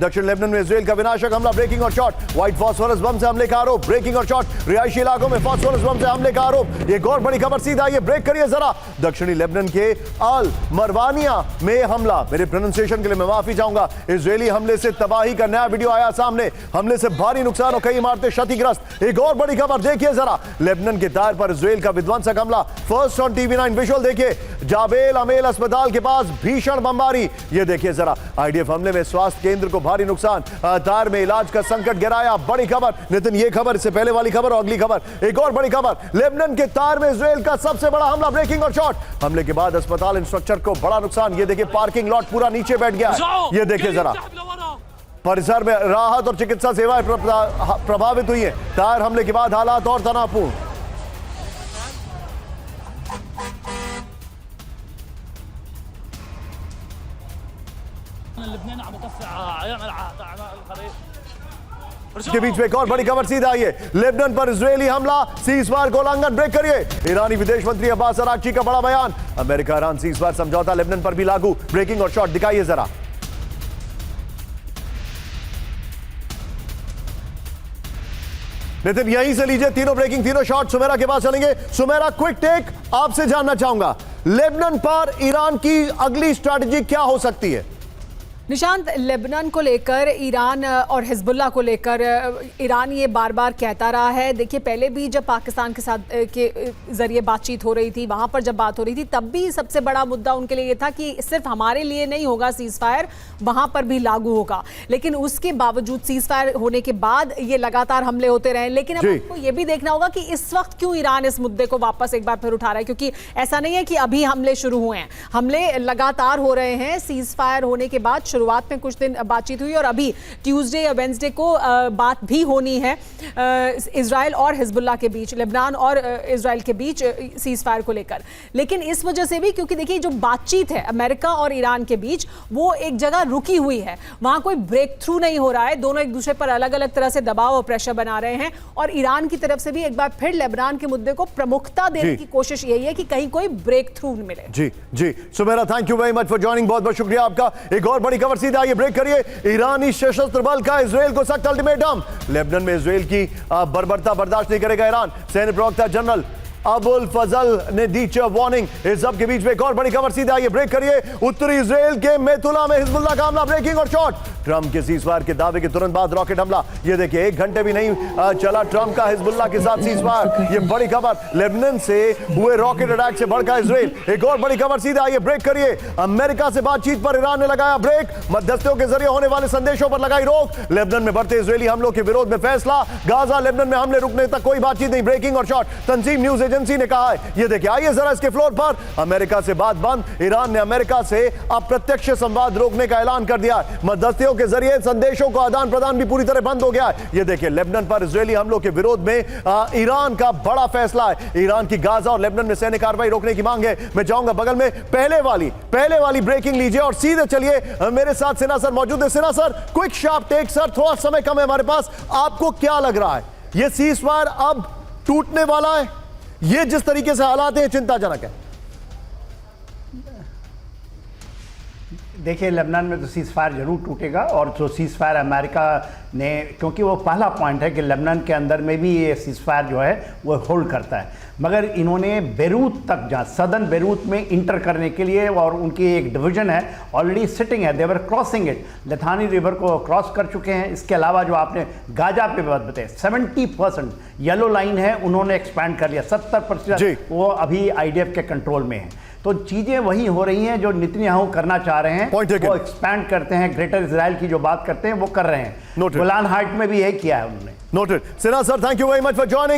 दक्षिण लेबनान में इजराइल का विनाशक हमला, ब्रेकिंग और शॉट। व्हाइट फास्फोरस बम से हमले का आरोप, ब्रेकिंग और शॉट। रिहायशी इलाकों में फास्फोरस बम से हमले का आरोप। एक और बड़ी खबर, सीधा ये ब्रेक करिए जरा। दक्षिणी लेबनान के अल मरवानिया में हमला, मेरे प्रोनाउंसिएशन के लिए मैं माफी चाहूंगा। इजरायली हमले से तबाही का नया वीडियो आया सामने, हमले से भारी नुकसान और कई इमारतें क्षतिग्रस्त। एक और बड़ी खबर देखिए जरा, लेबनान के दायर पर इजराइल का विध्वंसक हमला। फर्स्ट ऑन टीवी9 विजुअल देखिए, जाबेल अमेल अस्पताल के पास भीषण बमबारी। ये देखिए जरा, आईडीएफ हमले में स्वास्थ्य केंद्र को भारी नुकसान, दायर में इलाज का संकट गिराया। बड़ी खबर नितिन, ये खबर इससे पहले वाली खबर और अगली खबर। एक और बड़ी खबर, लेबनान के तार में इजराइल का सबसे बड़ा हमला, ब्रेकिंग और शॉट। हमले के बाद अस्पताल इंफ्रास्ट्रक्चर को बड़ा नुकसान। ये देखिए पार्किंग लॉट पूरा नीचे बैठ गया है। ये देखिए जरा, परिसर में राहत और चिकित्सा सेवाएं प्रभावित हुई है। तार हमले के बाद हालात और तनावपूर्ण। के बीच में एक और बड़ी खबर सीधा आई है, लेबनान पर इजरायली हमला, सीजफायर को उल्लंघन, ब्रेक करिए। ईरानी विदेश मंत्री अब्बास अराक्ची का बड़ा बयान, अमेरिका ईरान सीजफायर समझौता लेबनान पर भी लागू, ब्रेकिंग और शॉट दिखाइए जरा। नितिन यहीं से लीजिए तीनों ब्रेकिंग, तीनों शॉट। सुमेरा के पास चलेंगे। सुमेरा, क्विक टेक, आपसे जानना चाहूंगा लेबनान पर ईरान की अगली स्ट्रैटेजी क्या हो सकती है? निशांत, लेबनान को लेकर ईरान और हिजबुल्लाह को लेकर ईरान ये बार बार कहता रहा है। देखिए, पहले भी जब पाकिस्तान के साथ के जरिए बातचीत हो रही थी, वहां पर जब बात हो रही थी, तब भी सबसे बड़ा मुद्दा उनके लिए ये था कि सिर्फ हमारे लिए नहीं होगा सीज फायर, वहां पर भी लागू होगा। लेकिन उसके बावजूद सीज फायर होने के बाद ये लगातार हमले होते रहे। लेकिन अब आपको ये भी देखना होगा कि इस वक्त क्यों ईरान इस मुद्दे को वापस एक बार फिर उठा रहा है, क्योंकि ऐसा नहीं है कि अभी हमले शुरू हुए हैं, हमले लगातार हो रहे हैं। सीज फायर होने के बाद शुरुआत में कुछ दिन बातचीत हुई और अभी ट्यूसडे या वेंसडे को बात भी होनी है इजराइल और हिजबुल्लाह के बीच, लेबनान और इजराइल के बीच सीज फायर को लेकर। लेकिन इस वजह से भी, क्योंकि देखिए जो बातचीत है अमेरिका और ईरान के बीच, वो एक जगह रुकी हुई है, वहां कोई ब्रेक थ्रू नहीं हो रहा है। दोनों एक दूसरे पर अलग अलग तरह से दबाव और प्रेशर बना रहे हैं और ईरान की तरफ से भी एक बार फिर लेबनान के मुद्दे को प्रमुखता देने की कोशिश यही है कि कहीं कोई ब्रेक थ्रू मिले। जी जी Sumera, thank you very much for joining, बहुत बहुत शुक्रिया आपका। एक और बड़ी खबर सीधा ये ब्रेक करिए, ईरानी सशस्त्र बल का इजराइल को सख्त अल्टीमेटम, लेबनान में इजराइल की बर्बरता बर्दाश्त नहीं करेगा ईरान। सैन्य प्रवक्ता जनरल अबुल फजल ने दी वार्निंग। इस सब के बीच में एक और बड़ी खबर सीधा आइए, ब्रेक करिए, उत्तरी इजराइल के मेतुला में हिजबुल्लाह का हमला, ब्रेकिंग और शॉट। ट्रंप के सीजफायर के दावे के तुरंत बाद रॉकेट हमला। ये देखिए 1 घंटे भी नहीं चला ट्रंप का हिजबुल्लाह के साथ सीजफायर। ये बड़ी खबर, लेबनान से हुए रॉकेट अटैक से भड़का इजराइल। एक और बड़ी खबर सीधा आइए, ब्रेक करिए, अमेरिका से बातचीत पर ईरान ने लगाया ब्रेक, मध्यस्थों के जरिए होने वाले संदेशों पर लगाई रोक। लेबनान में बढ़ते इजरायली हमलों के विरोध में फैसला, गाजा लेबनान में हमले रुकने तक कोई बातचीत नहीं, ब्रेकिंग और शॉट। तंजीम न्यूज एजेंसी ने कहा है। ये देखिए, आइए जरा इसके फ्लोर पर, अमेरिका से बात बंद, ईरान ने अमेरिका से अप्रत्यक्ष संवाद रोकने का ऐलान कर दिया है। मध्यस्थों के जरिए संदेशों को आदान प्रदान भी पूरी तरह बंद हो गया है। ये देखिए, लेबनान पर इजरायली हमलों के विरोध में ईरान का बड़ा फैसला है। ईरान की गाजा और लेबनान में सैन्य कार्रवाई रोकने की मांग है। मैं चाहूंगा बगल में पहले वाली ब्रेकिंग लीजिए और सीधे चलिए, मेरे साथ सिन्हा सर मौजूद है। Sinha sir, quick sharp take sir, थोड़ा समय कम है हमारे पास, आपको क्या लग रहा है, ये सीजफायर अब टूटने वाला है? ये जिस तरीके से हालात हैं चिंताजनक है। देखिए, लेबनान में तो सीज फायर जरूर टूटेगा और जो सीज फायर अमेरिका ने, क्योंकि वो पहला पॉइंट है कि लेबनान के अंदर में भी ये सीज फायर जो है वो होल्ड करता है, मगर इन्होंने बेरूत तक जहाँ सदर्न बेरूत में इंटर करने के लिए, और उनकी एक डिवीजन है ऑलरेडी सिटिंग है, देवर क्रॉसिंग इट, लथानी रिवर को क्रॉस कर चुके हैं। इसके अलावा जो आपने गाजा पे बात बताई, 70% येलो लाइन है, उन्होंने एक्सपैंड कर लिया, 70% वो अभी आईडीएफ के कंट्रोल में है। तो चीजें वही हो रही हैं जो नेतन्याहू करना चाह रहे हैं, वो एक्सपैंड करते हैं, ग्रेटर इजराइल की जो बात करते हैं वो कर रहे हैं। गोलान हाइट में भी यही किया है उन्होंने। Noted. Sinha sir, thank you very much for joining.